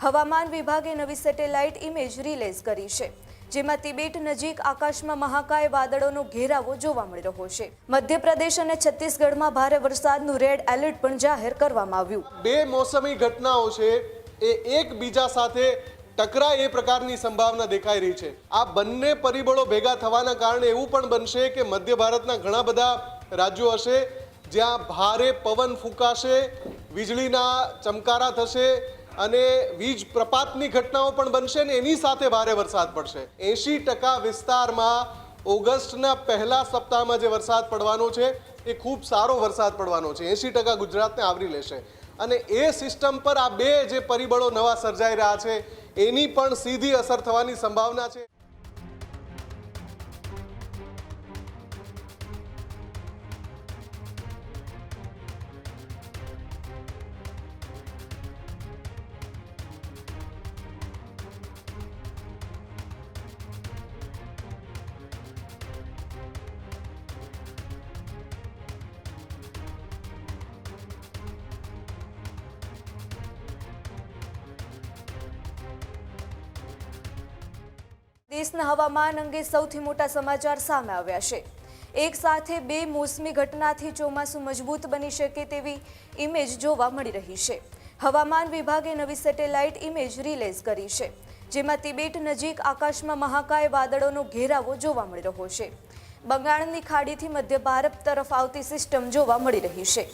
હવામાન વિભાગે નવી સેટેલાઇટ ઇમેજ રિલીઝ કરી છે, જેમાં તિબેટ નજીક આકાશમાં મહાકાય વાદળોનો ઘેરાવો જોવા મળી રહ્યો છે। મધ્યપ્રદેશ અને છત્તીસગઢમાં ભારે વરસાદનું રેડ એલર્ટ પણ જાહેર કરવામાં આવ્યું। બે મોસમી ઘટનાઓ છે એ એકબીજા સાથે ટકરાય એ પ્રકારની સંભાવના દેખાઈ રહી છે। આ બંને પરિબળો ભેગા થવાના કારણે એવું પણ બનશે કે મધ્ય ભારતના ઘણા બધા રાજ્યો હશે જ્યાં ભારે પવન ફૂંકાશે, વીજળીના ચમકારા થશે અને વીજ પ્રપાતની ઘટનાઓ પણ બનશે ને એની સાથે ભારે વરસાદ પડશે। 80% વિસ્તારમાં ઓગસ્ટના પહેલા સપ્તાહમાં જે વરસાદ પડવાનો છે એ ખૂબ સારો વરસાદ પડવાનો છે। 80% ગુજરાતને આવરી લેશે અને એ સિસ્ટમ પર આ બે જે પરિબળો નવા સર્જાઈ રહ્યા છે એની પણ સીધી અસર થવાની સંભાવના છે। દેશના હવામાન અંગે સૌથી મોટા સમાચાર સામે આવ્યા છે। એક સાથે બે મોસમી ઘટનાથી ચોમાસું મજબૂત બની શકે તેવી ઇમેજ જોવા મળી રહી છે। હવામાન વિભાગે નવી સેટેલાઇટ ઇમેજ રિલીઝ કરી છે, જેમાં તિબેટ નજીક આકાશમાં મહાકાય વાદળોનો ઘેરાવો જોવા મળી રહ્યો છે। બંગાળની ખાડીથી મધ્ય ભારત તરફ આવતી સિસ્ટમ જોવા મળી રહી છે।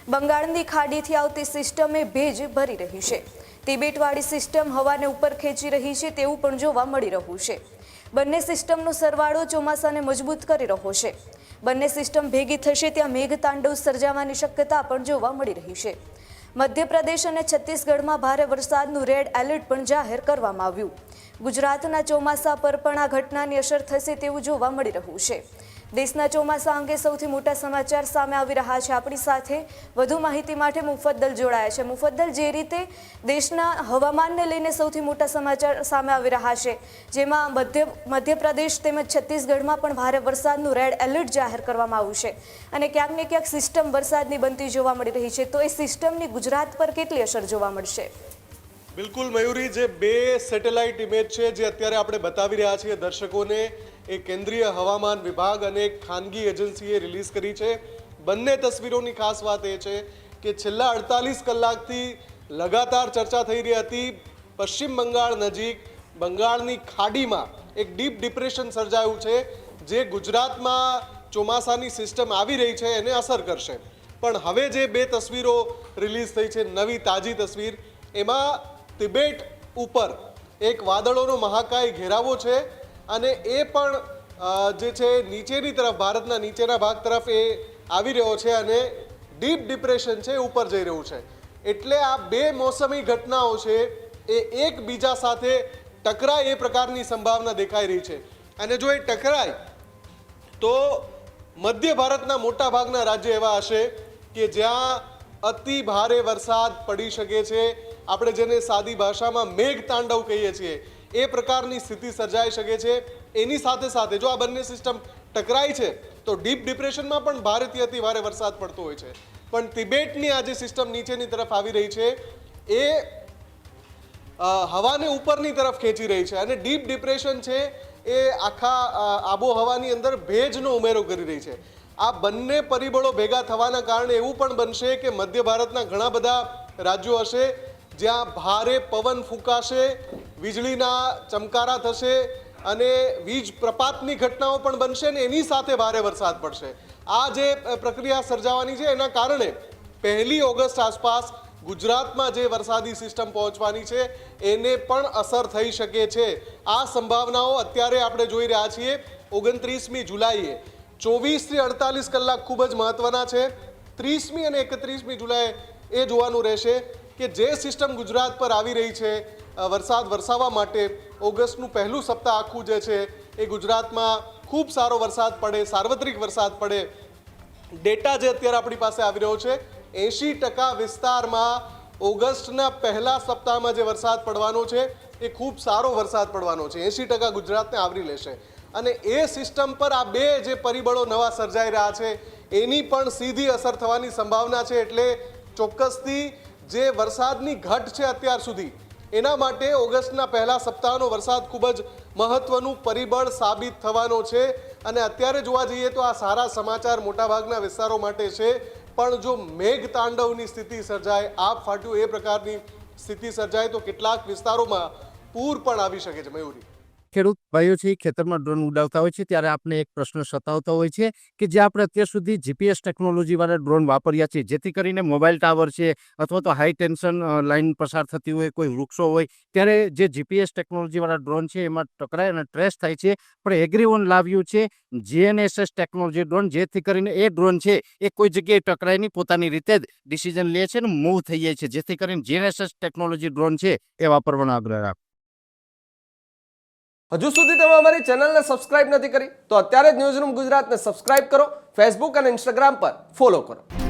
બંગાળની ખાડીથી આવતી સિસ્ટમે ભેજ ભરી રહી છે। તિબેટવાળી સિસ્ટમ હવાને ઉપર ખેંચી રહી છે તેવું પણ જોવા મળી રહ્યું છે। બંને સિસ્ટમનો સરવાળો ચોમાસાને મજબૂત કરી રહ્યો છે। બંને સિસ્ટમ ભેગી થશે ત્યાં મેઘતાંડવ સર્જાવાની શક્યતા પણ જોવા મળી રહી છે। મધ્યપ્રદેશ અને છત્તીસગઢમાં ભારે વરસાદનું રેડ એલર્ટ પણ જાહેર કરવામાં આવ્યું। ગુજરાતના ચોમાસા પર પણ આ ઘટનાની અસર થશે તેવું જોવા મળી રહ્યું છે। દેશના ચોમાસા અંગે સૌથી મોટા સમાચાર સામે આવી રહ્યા છે। આપણી સાથે વધુ માહિતી માટે મુફદ્દલ જોડાયા છે। મુફદ્દલ, જે રીતે દેશના હવામાનને લઈને સૌથી મોટા સમાચાર સામે આવી રહ્યા છે, જેમાં મધ્યપ્રદેશ તેમજ છત્તીસગઢમાં પણ ભારે વરસાદનું રેડ એલર્ટ જાહેર કરવામાં આવ્યું છે અને ક્યાંક ને ક્યાંક સિસ્ટમ વરસાદની બનતી જોવા મળી રહી છે, તો એ સિસ્ટમની ગુજરાત પર કેટલી અસર જોવા મળશે? બિલકુલ મયુરી, જે બે સેટેલાઇટ ઇમેજ છે જે અત્યારે આપણે બતાવી રહ્યા છીએ દર્શકોને, એ કેન્દ્રીય હવામાન વિભાગ અને એક ખાનગી એજન્સીએ રિલીઝ કરી છે। બંને તસવીરોની ખાસ વાત એ છે કે છેલ્લા 48 કલાકથી લગાતાર ચર્ચા થઈ રહી હતી પશ્ચિમ બંગાળ નજીક બંગાળની ખાડીમાં એક ડીપ ડિપ્રેશન સર્જાયું છે જે ગુજરાતમાં ચોમાસાની સિસ્ટમ આવી રહી છે એને અસર કરશે। પણ હવે જે બે તસવીરો રિલીઝ થઈ છે, નવી તાજી તસવીર, એમાં તિબેટ ઉપર એક વાદળોનો મહાકાય ઘેરાવો છે અને એ પણ જે છે નીચેની તરફ, ભારતના નીચેના ભાગ તરફ એ આવી રહ્યો છે અને ડીપ ડિપ્રેશન છે ઉપર જઈ રહ્યું છે। એટલે આ બે મોસમી ઘટનાઓ છે એ એકબીજા સાથે ટકરાય એ પ્રકારની સંભાવના દેખાઈ રહી છે અને જો એ ટકરાય તો મધ્ય ભારતના મોટા ભાગના રાજ્ય એવા હશે કે જ્યાં અતિ ભારે વરસાદ પડી શકે છે। આપણે જેને સાદી ભાષામાં મેઘ તાંડવ કહીએ છીએ એ પ્રકારની સ્થિતિ સર્જાઈ શકે છે। એની સાથે સાથે જો આ બંને સિસ્ટમ ટકરાય છે તો ડીપ ડિપ્રેશનમાં પણ ભારેથી અતિ ભારે વરસાદ પડતો હોય છે, પણ તિબેટની આ જે સિસ્ટમ નીચેની તરફ આવી રહી છે એ હવાને ઉપરની તરફ ખેંચી રહી છે અને ડીપ ડિપ્રેશન છે એ આખા આબોહવાની અંદર ભેજનો ઉમેરો કરી રહી છે। આ બંને પરિબળો ભેગા થવાના કારણે એવું પણ બનશે કે મધ્ય ભારતના ઘણા બધા રાજ્યો હશે જ્યાં ભારે પવન ફૂંકાશે, વીજળીના ચમકારા થશે અને વીજ પ્રપાતની ઘટનાઓ પણ બનશે ને એની સાથે ભારે વરસાદ પડશે। આ જે પ્રક્રિયા સર્જાવાની છે એના કારણે 1 ઓગસ્ટ આસપાસ ગુજરાતમાં જે વરસાદી સિસ્ટમ પહોંચવાની છે એને પણ અસર થઈ શકે છે। આ સંભાવનાઓ અત્યારે આપણે જોઈ રહ્યા છીએ 29મી જુલાઈએ। 24 થી 48 કલાક ખૂબ જ મહત્વના છે। 30મી અને 31મી જુલાઈએ એ જોવાનું રહેશે કે જે સિસ્ટમ ગુજરાત પર આવી રહી છે વરસાદ વરસાવવા માટે, ઓગસ્ટનું પહેલું સપ્તાહ આખું જે છે એ ગુજરાતમાં ખૂબ સારો વરસાદ પડે, સાર્વત્રિક વરસાદ પડે। ડેટા જે અત્યારે આપણી પાસે આવી રહ્યો છે, 80% વિસ્તારમાં ઓગસ્ટના પહેલા સપ્તાહમાં જે વરસાદ પડવાનો છે એ ખૂબ સારો વરસાદ પડવાનો છે। 80% ગુજરાતને આવરી લેશે અને એ સિસ્ટમ પર આ બે જે પરિબળો નવા સર્જાઈ રહ્યા છે એની પણ સીધી અસર થવાની સંભાવના છે। એટલે ચોક્કસથી જે વરસાદની ઘટ છે અત્યાર સુધી એના માટે ઓગસ્ટના પહેલા સપ્તાહનો વરસાદ ખૂબ જ મહત્વનું પરિબળ સાબિત થવાનો છે અને અત્યારે જોવા જઈએ તો આ સારા સમાચાર મોટાભાગના વિસ્તારો માટે છે, પણ જો મેઘ તાંડવની સ્થિતિ સર્જાય, આપ ફાટ્યું એ પ્રકારની સ્થિતિ સર્જાય તો કેટલાક વિસ્તારોમાં પૂર પણ આવી શકે છે. મયુરી, ખેડૂત ભાઈઓ છે ખેતરમાં ડ્રોન ઉડાવતા હોય છે ત્યારે આપણે એક પ્રશ્ન સતાવતો હોય છે કે જે આપણે અત્યાર સુધી જીપીએસ ટેકનોલોજીવાળા ડ્રોન વાપર્યા છે, જેથી કરીને મોબાઈલ ટાવર છે અથવા તો હાઈ ટેન્શન લાઇન પસાર થતી હોય, કોઈ વૃક્ષો હોય, ત્યારે જે જીપીએસ ટેકનોલોજીવાળા ડ્રોન છે એમાં ટકરાય અને ટ્રેસ થાય છે. પણ એગ્રીઓન લાવ્યું છે GNSS ટેકનોલોજી ડ્રોન, જેથી કરીને એ ડ્રોન છે એ કોઈ જગ્યાએ ટકરાય નહીં, પોતાની રીતે જ ડિસિઝન લે છે અને મૂવ થઈ જાય છે, જેથી કરીને GNSS ટેકનોલોજી ડ્રોન છે એ વાપરવાનો આગ્રહ રાખો. હજુ સુધી તમે અમારી ચેનલને સબસ્ક્રાઇબ નથી કરી તો અત્યારે જ ન્યૂઝરૂમ ગુજરાતને સબસ્ક્રાઇબ કરો, ફેસબુક અને ઇન્સ્ટાગ્રામ પર ફોલો કરો.